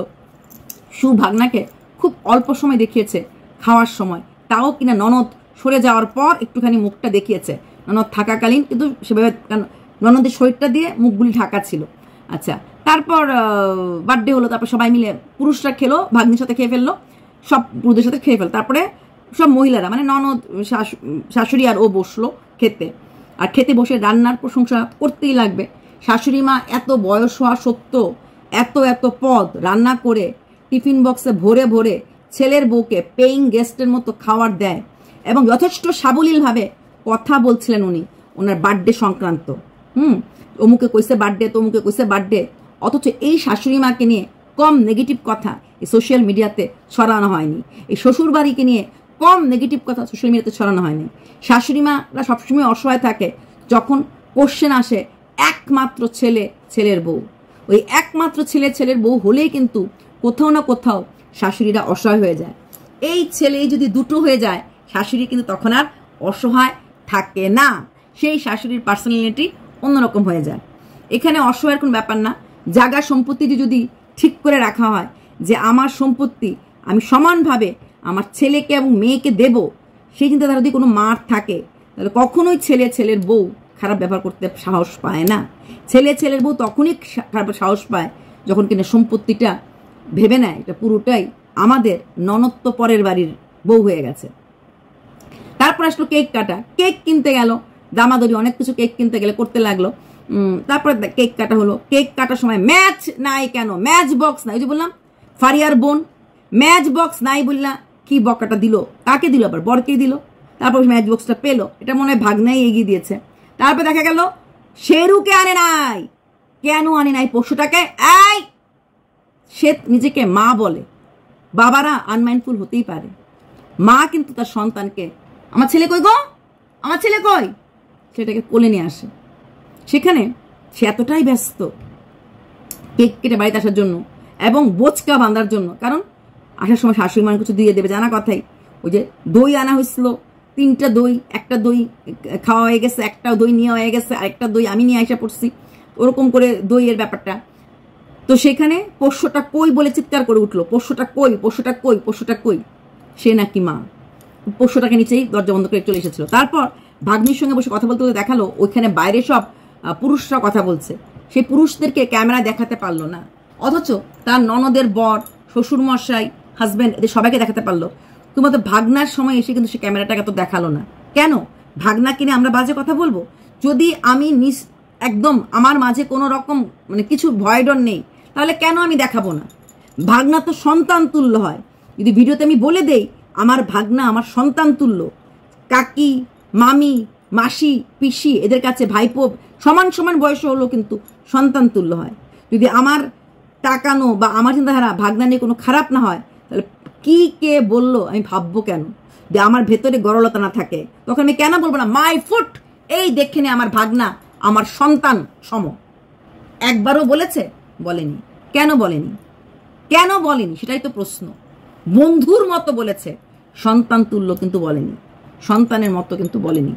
শু ভাগনাকে খুব অল্প সময় দেখিয়েছে খাওয়ার সময়, তাও কিনা ননদ সরে যাওয়ার পর একটুখানি মুখটা দেখিয়েছে, ননদ থাকাকালীন, কিন্তু সেভাবে ননদের শরীরটা দিয়ে মুখগুলি ঢাকা ছিল। আচ্ছা, তারপর বার্থডে হলো, তারপর সবাই মিলে পুরুষরা খেলো, ভাগ্নির সাথে খেয়ে ফেললো, সব পুরুষদের সাথে খেয়ে ফেললো। তারপরে সব মহিলারা মানে ননদ, শাশুড়ি আর ও বসলো খেতে। আর খেতে বসে রান্নার প্রশংসা করতেই লাগবে। শাশুড়ি মা এত বয়স হওয়া সত্ত্বেও এত পদ রান্না করে টিফিন বক্সে ভরে ভরে ছেলের বউকে পেইং গেস্টের মতো খাবার দেয়, এবং যথেষ্ট সাবলীলভাবে কথা বলছিলেন উনি ওনার বার্থডে সংক্রান্ত। অমুকে কইছে বার্থডে, তমুকে কইছে বার্থডে। অথচ এই শাশুড়ি মাকে নিয়ে কম নেগেটিভ কথা এই সোশ্যাল মিডিয়াতে ছড়ানো হয়নি। এই শ্বশুরবাড়িকে নিয়ে কম নেগেটিভ কথা সোশ্যাল মিডিয়াতে ছড়ানো হয়নি। শাশুড়ি মারা সবসময় অসহায় থাকে যখন কোশ্চেন আসে একমাত্র ছেলের বউ। ওই একমাত্র ছেলের বউ হলেই কিন্তু কোথাও না কোথাও শাশুড়িরা অসহায় হয়ে যায়। এই ছেলে যদি দুটো হয়ে যায় শাশুড়ি কিন্তু তখন আর অসহায় থাকে না, সেই শাশুড়ির পার্সোনালিটি অন্যরকম হয়ে যায়। এখানে অসহায়ের কোনো ব্যাপার না। জায়গা সম্পত্তিটি যদি ঠিক করে রাখা হয় যে আমার সম্পত্তি আমি সমানভাবে আমার ছেলেকে এবং মেয়েকে দেব, সেই চিন্তাধারা যদি কোনো মার থাকে তাহলে কখনোই ছেলের বউ খারাপ ব্যবহার করতে সাহস পায় না। ছেলের বউ তখনই খারাপ সাহস পায় যখন কিনা সম্পত্তিটা ভেবে নেয় এটা পুরোটাই আমাদের ননত্ব পরের বাড়ির বউ হয়ে গেছে। তারপর আসলো কেক কাটা। কেক কিনতে গেল, দামাদরি অনেক কিছু কেক কিনতে গেলে করতে লাগলো। তারপরে কেক কাটা হলো। কেক কাটার সময় ম্যাচ নাই কেন, ম্যাচ বক্স নাই, ওই যে বললাম ফারিয়ার বোন ম্যাচ বক্স নাই বললা কি বকাটা দিল, কাকে দিল, আবার বরকে দিল। তারপর ম্যাচ বক্সটা পেলো, এটা মনে হয় ভাগনাই এগিয়ে দিয়েছে। তারপর দেখা গেল শেরুকে আনে নাই, কেন আনে নাই পশুটাকে? এই সে নিজেকে মা বলে, বাবারা আনমাইন্ডফুল হতেই পারে, মা কিন্তু তার সন্তানকে আমার ছেলে কই গো, আমার ছেলে কই, সেটাকে কোলে নিয়ে আসে। সেখানে সে এতটাই ব্যস্ত কেক কেটে বাড়িতে আসার জন্য এবং বোচকা বাঁধার জন্য, কারণ আসার সময় শাশুড়ি মা কিছু দিয়ে দেবে জানা কথাই। ওই যে দই আনা হয়েছিল, 3টা দই, একটা দই খাওয়া হয়ে গেছে, একটা দই নেওয়া হয়ে গেছে, আরেকটা দই আমি নিয়ে আসা পড়ছি, ওরকম করে দইয়ের ব্যাপারটা। তো সেখানে পোষ্যটা কই বলে চিৎকার করে উঠলো, পোষ্যটা কই, পোষ্যটা কই, পোষ্যটা কই। সে নাকি মা, পোষ্যটাকে নিচেই দরজা বন্ধ করে চলে এসেছিল। তারপর ভাগ্নির সঙ্গে বসে কথা বলতে বলতে দেখালো ওইখানে বাইরে সব পুরুষরা কথা বলছে, সেই পুরুষদেরকে ক্যামেরায় দেখাতে পারলো না, অথচ তার ননদের বর, শ্বশুরমশাই, হাজব্যান্ড, এদের সবাইকে দেখাতে পারলো। তোমাদের ভাগনার সময় এসে কিন্তু সে ক্যামেরাটাকে তো দেখালো না কেন? ভাগনা কিনে আমরা বাজে কথা বলবো? যদি আমি একদম আমার মাঝে কোনো রকম মানে কিছু ভয় ডর নেই, তাহলে কেন আমি দেখাবো না? ভাগনা তো সন্তান তুল্য হয়। যদি ভিডিওতে আমি বলে দেই আমার ভাগনা আমার সন্তান তুল্য, কাকি, মামি, মাসি, পিসি, এদের কাছে ভাইপো সমান সমান বয়স হলো কিন্তু সন্তান তুল্য হয়। যদি আমার তাকানো বা আমার চিন্তাধারা ভাগনা নিয়ে কোনো খারাপ না হয়, তাহলে কি কে বললো আমি ভাববো কেন? যে আমার ভেতরে গরলতা না থাকে তখন আমি কেন বলবো না মাই ফুট, এই দেখে নে আমার ভাগনা আমার সন্তান সম? একবারও বলেছে? বলেনি। কেন বলেনি? কেন বলেনি সেটাই তো প্রশ্ন। বন্ধুর মতো বলেছে, সন্তান তুল্য কিন্তু বলেনি, সন্তানের মতো কিন্তু বলেনি।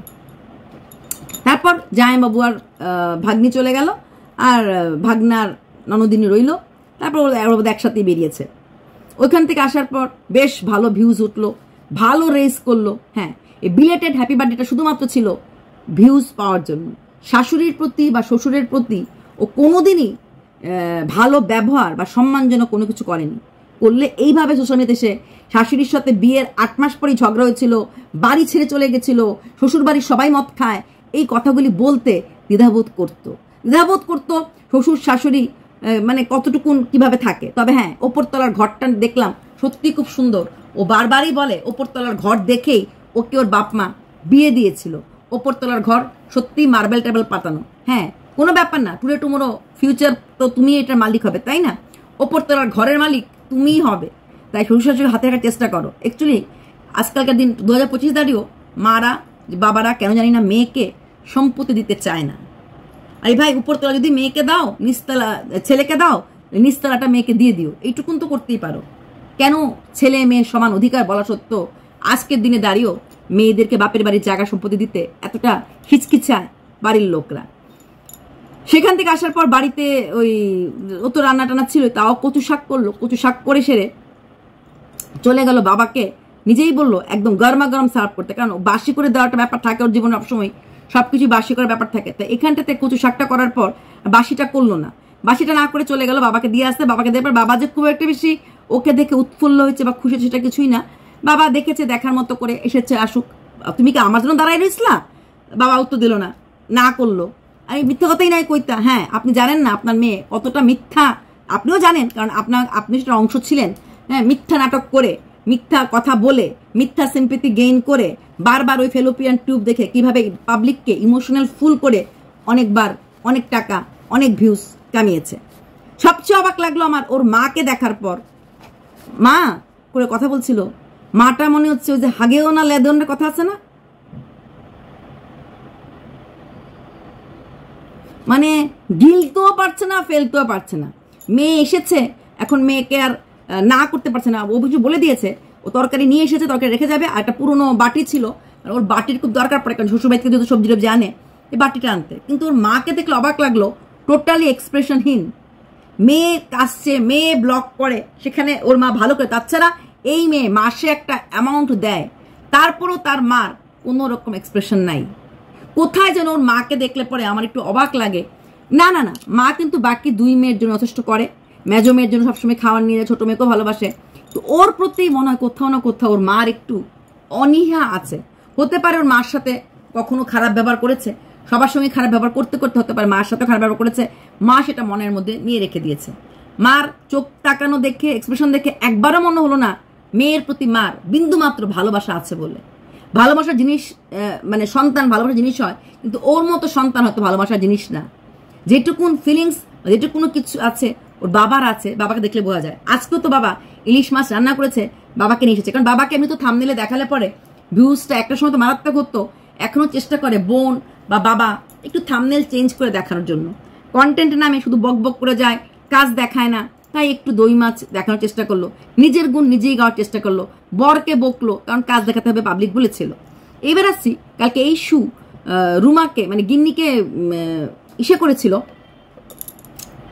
তারপর জামাইবাবু আর ভাগ্নি চলে গেল, আর ভাগনার ননদিনী রইল। তারপর ওরা একসাথেই বেরিয়েছে। ওইখান থেকে আসার পর বেশ ভালো ভিউজ উঠলো, ভালো রেস করলো। হ্যাঁ, এই বিলেটেড হ্যাপি বার্থডেটা শুধুমাত্র ছিল ভিউজ পাওয়ার জন্য। শাশুড়ির প্রতি বা শ্বশুরের প্রতি ও কোনোদিনই ভালো ব্যবহার বা সম্মানজনক কোনো কিছু করেনি। করলে এইভাবে সোশ্যাল মিডিয়াতে এসে শাশুড়ির সাথে বিয়ের 8 মাস পরেই ঝগড়া হয়েছিল, বাড়ি ছেড়ে চলে গেছিল, শ্বশুর বাড়ির সবাই মদ খায়, এই কথাগুলি বলতে দ্বিধাবোধ করতো শ্বশুর শাশুড়ি মানে কতটুকুন কিভাবে থাকে। তবে হ্যাঁ, ওপরতলার ঘরটা দেখলাম সত্যি খুব সুন্দর। ও বারবারই বলে ওপরতলার ঘর দেখেই ওকে ওর বাপ মা বিয়ে দিয়েছিল। ওপরতলার ঘর সত্যি মার্বেল টার্বেল পাতানো। হ্যাঁ, কোনো ব্যাপার না, টুডে টুমোরো ফিউচার তো তুমি এটার মালিক হবে, তাই না? ওপরতলার ঘরের মালিক তুমিই হবে। তাই শ্বশুর শাশুড়ি হাতে রাখার চেষ্টা করো। অ্যাকচুয়ালি আজকালকার দিন 2025 দাঁড়িয়েও মারা বাবারা কেন জানি না মেয়েকে সম্পত্তি দিতে চায় না। আরে ভাই, উপরতলা যদি মেয়েকে দাও, নিচতলা ছেলেকে দাও, নিচতলাটা মেয়েকে দিয়ে দিও, এইটুকুন তো করতেই পারো। কেন ছেলে মেয়ে সমান অধিকার বলা সত্ত্বেও আজকের দিনে দাঁড়িয়েও মেয়েদেরকে বাপের বাড়ির জায়গা সম্পত্তি দিতে এতটা হিচকিচায় বাড়ির লোকরা? সেখান থেকে আসার পর বাড়িতে ও তো রান্না টান্না ছিল, তাও কচু শাক করলো। কচু শাক করে সেরে চলে গেল বাবাকে, নিজেই বললো একদম গরমা গরম সার্ভ করতে, কারণ বাসি করে দেওয়াটা ব্যাপার থাকে ওর জীবনে সবসময়, সবকিছু বাসি করার ব্যাপার থাকে। তাই এখানটাতে কচু শাকটা করার পর বাসিটা করলো না, বাসিটা না করে চলে গেল বাবাকে দিয়ে আসতে। বাবাকে দেওয়ার পর বাবা যে খুব একটা বেশি ওকে দেখে উৎফুল্ল হয়েছে বা খুশি, সেটা কিছুই না। বাবা দেখেছে, দেখার মতো করে এসেছে, আসুক, তুমি কি আমার জন্য দাঁড়াই রইছিলা? বাবা উত্তর দিল না, না করলো। আমি মিথ্যা কথাই নাই কইতা। হ্যাঁ, আপনি জানেন না আপনার মেয়ে কতটা মিথ্যা, আপনিও জানেন, কারণ আপনি সেটা অংশ ছিলেন। হ্যাঁ, মিথ্যা নাটক করে, মিথ্যা কথা বলে, মিথ্যা সিম্পেথি গেইন করে, বারবার ওই ফেলোপিয়ান টিউব দেখে কিভাবে পাবলিককে ইমোশনাল ফুল করে অনেকবার অনেক টাকা, অনেক ভিউজ কামিয়েছে। সবচেয়ে অবাক লাগলো আমার ওর মাকে দেখার পর, মা করে কথা বলছিল, মাটা মনে হচ্ছে ওই যে হাগেও না লেদেও না কথা আছে না, মানে গিলতেও পারছে না ফেলতেও পারছে না। মেয়ে এসেছে, এখন মেয়েকে আর না করতে পারছে না, ও কিছু বলে দিয়েছে, ও তরকারি নিয়ে এসেছে, তরকারি রেখে যাবে, আর একটা পুরোনো বাটি ছিল, আর ওর বাটির খুব দরকার পড়ে, কারণ শ্বশুরবাড়ি থেকে যেহেতু সবজি টবজি আনে, এই বাটিটা আনতে। কিন্তু ওর মাকে দেখলে অবাক লাগলো, টোটালি এক্সপ্রেশনহীন। মেয়ে আসছে, মেয়ে ব্লক করে, সেখানে ওর মা ভালো করে, তাছাড়া এই মেয়ে মাসে একটা অ্যামাউন্ট দেয়, তারপরও তার মার কোনো রকম এক্সপ্রেশন নাই। কোথায় যেন ওর মাকে দেখলে পরে আমার একটু অবাক লাগে। না না না, মা কিন্তু বাকি দুই মেয়ের জন্য যথেষ্ট করে, মেজো মেয়ের জন্য সবসময় খাওয়ার নিয়ে যায়, ছোট মেয়েকেও ভালোবাসে। তো ওর প্রতি মনে হয় কোথাও না কোথাও ওর মার একটু অনীহা আছে। হতে পারে ওর মার সাথে কখনো খারাপ ব্যবহার করেছে, সবার সঙ্গে খারাপ ব্যবহার করতে করতে হতে পারে মার সাথে খারাপ ব্যবহার করেছে, মা সেটা মনের মধ্যে নিয়ে রেখে দিয়েছে। মার চোখ তাকানো দেখে, এক্সপ্রেশন দেখে একবারও মনে হলো না মেয়ের প্রতি মার বিন্দুমাত্র ভালোবাসা আছে বলে। ভালোবাসার জিনিস মানে সন্তান ভালোবাসার জিনিস হয়, কিন্তু ওর মতো সন্তান হয়তো ভালোবাসার জিনিস না। যেটুকুন ফিলিংস, যেটুকুন কিছু আছে ওর বাবার আছে, বাবাকে দেখলে বোঝা যায়। আজকেও তো বাবা ইলিশ মাছ রান্না করেছে, বাবাকে নিয়ে এসেছে, কারণ বাবাকে এমনি তো থাম্বনেলে দেখালে পরে ভিউজটা একটা সময় তো মারাত্মক হতো, এখনো চেষ্টা করে বোন বা বাবা একটু থাম্বনেল চেঞ্জ করে দেখানোর জন্য। কন্টেন্টের নামে শুধু বক বক করে যায়, কাজ দেখায় না, তাই একটু দই মাছ দেখানোর চেষ্টা করলো, নিজের গুণ নিজেই গাওয়ার চেষ্টা করলো, বরকে বকলো, কারণ কাজ দেখাতে হবে পাবলিক বলেছিল। এবার আসছি, কালকে এই শু রুমাকে মানে গিন্নিকে ইসে করেছিল,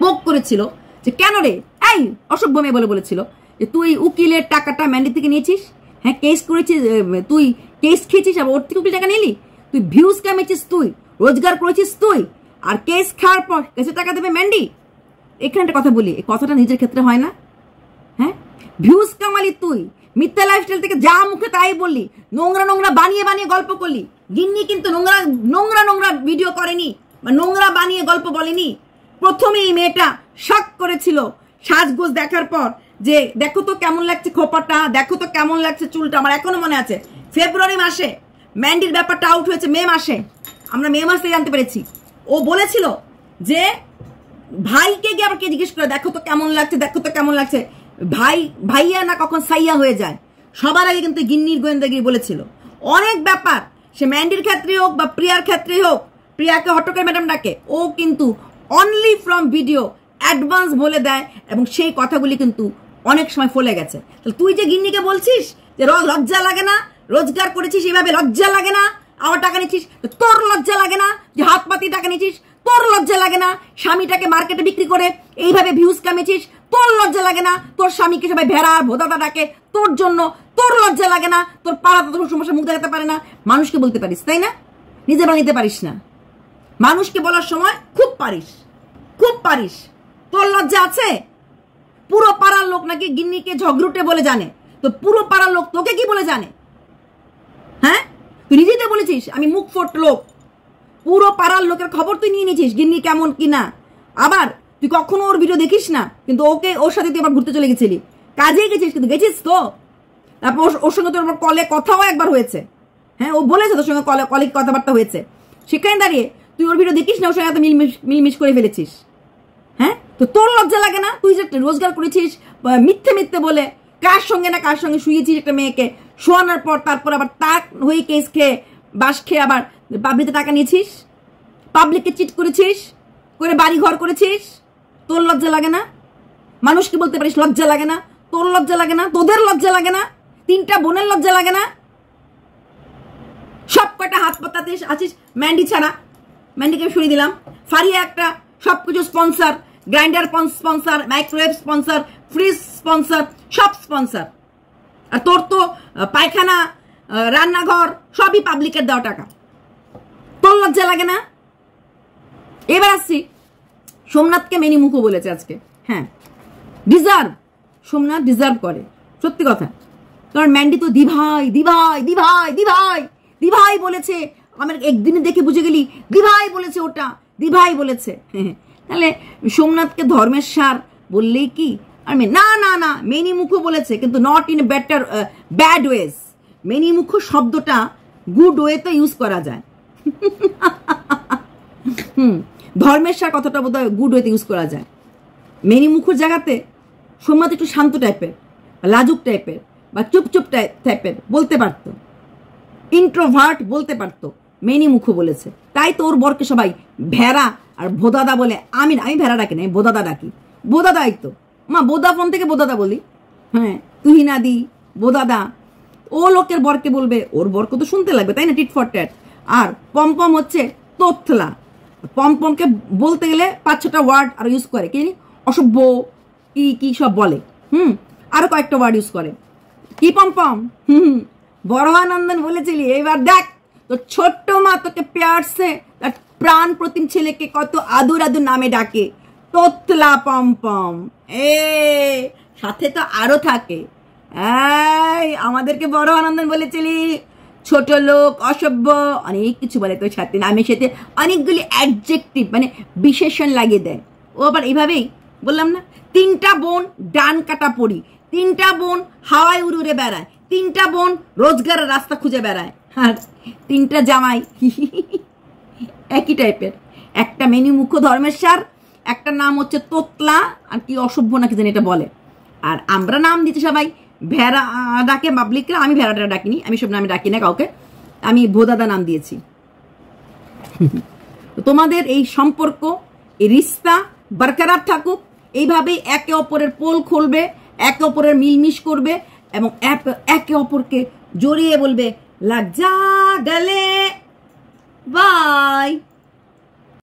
পোক করেছিল যে কেন রে এই অসভ্য মেয়ে বলে বলেছিল যে তুই উকিলের টাকাটা ম্যান্ডি থেকে নিয়েছিস, হ্যাঁ কেস করেছিস, তুই কেস খেয়েছিস, আবার ওর থেকে উকিল টাকা নিলি, তুই ভিউজ কামিয়েছিস, তুই রোজগার করেছিস তুই, আর কেস খাওয়ার পর কেসে টাকা দেবে ম্যান্ডি। এখানে একটা কথা বলি, এই কথাটা নিজের ক্ষেত্রে হয় না? হ্যাঁ, ভিউজ কামালি তুই, মিথ্যা লাইফস্টাইল থেকে যা মুখে তাই বললি, নোংরা নোংরা বানিয়ে বানিয়ে গল্প করলি। গিন্নি কিন্তু নোংরা নোংরা নোংরা ভিডিও করেনি বা নোংরা বানিয়ে গল্প বলেনি। প্রথমেই মেয়েটা শক করেছিল সাজগোজ দেখার পর, যে দেখো তো কেমন লাগছে খোপাটা, দেখো তো কেমন লাগছে চুলটা। আমার এখনো মনে আছে ফেব্রুয়ারি মাসে ম্যান্ডির ব্যাপারটা আউট হয়েছে, মে মাসে, আমরা মে মাসে জানতে পেরেছি। ও বলেছিল যে ভাইকে গিয়ে আবার কে জিজ্ঞেস করে দেখো তো কেমন লাগছে, দেখো তো কেমন লাগছে, ভাই ভাইয়া না কখন সাইয়া হয়ে যায়। সবার আগে কিন্তু গিন্নির গোয়েন্দাগিরি বলেছিল অনেক ব্যাপার, সে ম্যান্ডির ক্ষেত্রে হোক বা প্রিয়ার ক্ষেত্রে হোক, প্রিয়াকে হটকের ম্যাডাম ডাকে, ও কিন্তু অনলি ফ্রম ভিডিও অ্যাডভান্স বলে দেয়, এবং সেই কথাগুলি কিন্তু অনেক সময় ফলে গেছে। তাহলে তুই যে গিন্নিকে বলছিস যে লজ্জা লাগে না, রোজগার করেছিস এইভাবে, লজ্জা লাগে না, আমার টাকা নিচ্ছিস, তোর লজ্জা লাগে না যে হাত পাতি টাকা নিচ্ছিস, তোর লজ্জা লাগে না স্বামীটাকে মার্কেটে বিক্রি করে এইভাবে ভিউজ কামিয়েছিস, তোর লজ্জা লাগে না তোর স্বামীকে সবাই ভেড়া ভোদাদা ডাকে তোর জন্য, তোর লজ্জা লাগে না তোর পাড়া তোর সমস্যা মুখ দেখাতে পারে না। মানুষকে বলতে পারিস তাই না, নিজে বানিয়ে পারিস না। মানুষকে বলার সময় খুব পারিস, খুব পারিস, তোর লজ্জা আছে? পুরো পাড়ার লোক নাকি গিন্নিকে ঝগড়ুটে বলে জানে, তো পুরো পাড়ার লোক তোকে কি বলে জানে? হ্যাঁ, তুই নিজেই তো বলেছিস আমি মুখ ফোট লোক, পুরো পাড়ার লোকের খবর তুই নিয়ে নিয়েছিস গিন্নি কেমন কিনা। আবার তুই কখনো ওর ভিডিও দেখিস না, কিন্তু ওকে ওর সাথে তুই আবার ঘুরতে চলে গেছিলি, কাজে গেছিস, কিন্তু গেছিস তো। তারপর ওর সঙ্গে তোর কলে কথাও একবার হয়েছে, হ্যাঁ ও বলেছে তোর সঙ্গে কলে কথাবার্তা হয়েছে, সেখানে দাঁড়িয়ে তুই ওর ভিডিও দেখিস না, ওর সঙ্গে এত মিলমিশ করে ফেলেছিস। হ্যাঁ, তো তোর লজ্জা লাগে না? তুই যে রোজগার করেছিস মিথ্যে মিথ্যে বলে, কার সঙ্গে না কার সঙ্গে শুয়েছিস একটা মেয়েকে, শোয়ানোর পর তারপর আবার তার হয়ে কেস খেয়ে বাস খেয়ে আবার পাবলিকে টাকা নিয়েছিস, পাবলিককে চিট করেছিস, করে বাড়ি ঘর করেছিস, তোর লজ্জা লাগে না? মানুষকে বলতে পারিস লজ্জা লাগে না? তোর লজ্জা লাগে না? তোদের লজ্জা লাগে না? তিনটা বোনের লজ্জা লাগে না? সব কয়টা হাত পাতাতে আছিস ম্যান্ডি ছাড়া, ম্যান্ডিকে সরিয়ে দিলাম, ফারিয়া একটা সবকিছু sponsor, grinder sponsor, microwave sponsor, fridge sponsor, সব স্পন্সর। আর তোর তো পায়খানা রান্নাঘর সবই পাবলিকের দেওয়া টাকা, তোর লজ্জা লাগে না? এবার আসছি, সোমনাথকে মেনি মুখো বলেছে আজকে, হ্যাঁ ডিজার্ভ, সোমনাথ ডিজার্ভ করে, সত্যি কথা। কারণ ম্যান্ডি তো দিভাই দিভাই দিভাই দিভাই দিভাই বলেছে, আমার একদিনে দেখে বুঝে গেলি দিভাই বলেছে, ওটা দিভাই বলেছে। তাহলে সোমনাথকে ধর্মের সার বললেই কি আর না না না, মেনি মুখো বলেছে, কিন্তু not in better bad ways. মেনি মুখো শব্দটা গুড ওয়েতে ইউজ করা যায়। ধর্মের সার কথাটা বোধহয় গুড ওয়েতে ইউজ করা যায়। মেনি মুখোর জায়গাতে সোমনাথ একটু শান্ত টাইপের, লাজুক টাইপের বা চুপচুপ টাইপের বলতে পারতো, ইন্ট্রোভার্ট বলতে পারতো, মেনি মুখো বলেছে। তাই তো ওর বরকে সবাই ভেড়া আর ভোদাদা বলে। আমি ভেড়া ডাকি না, আমি বোদাদা ডাকি। বোদাদাই তো মা, বোদা ফোন থেকে বোদাদা বলি। হ্যাঁ, তুহিনাদি বোদাদা। ও লোকের বরকে বলবে, ওর বরকে তো শুনতে লাগবে, তাই না, tit for tat. R pompom হচ্ছে তোতলা। পমপমকে বলতে গেলে 5-6টা ওয়ার্ড আর ইউজ করে, কি অসভ্য কি কি সব বলে। আরো কয়েকটা ওয়ার্ড ইউজ করে। কি পমপম? বড়হানন্দন বলেছিলি, এবার দেখ তো ছোট্ট মা তোকে প্যারসে তার প্রাণ প্রতিম ছেলেকে কত আদুর আদুর নামে ডাকে, তোতলা পমপম। সাথে তো আরো থাকে, আমাদেরকে বড়হানন্দন বলেছিলি ছোট লোক, অসভ্য, অনেক কিছু বলে। তোর সাথে নামের সাথে অনেকগুলি অ্যাডজেক্টিভ মানে বিশেষণ লাগিয়ে দেয়। ও আবার এইভাবেই বললাম না, 3টা বোন ডান কাটা পড়ি, 3টা বোন হাওয়ায় উড়ে বেড়ায়, 3টা বোন রোজগারের রাস্তা খুঁজে বেড়ায়, আর 3টা জামাই একই টাইপের। একটা মেনি মুখ্য ধর্মেশ্বর, একটা নাম হচ্ছে তোতলা, আর কি অসভ্য নাকি জানি এটা বলে। আর আমরা নাম দিচ্ছি সবাই ভেড়া ডাকে পাবলিকরা। আমি ভেড়াটা ডাকিনি, আমি সব নামে ডাকি না কাউকে, আমি ভোদাদা নাম দিয়েছি। তোমাদের এই সম্পর্ক, এই রিস্তা বরকরার থাকুক, এইভাবে একে অপরের পোল খুলবে, একে অপরের মিলমিশ করবে এবং একে অপরকে জড়িয়ে বলবে লাগ যা গলে। বাই।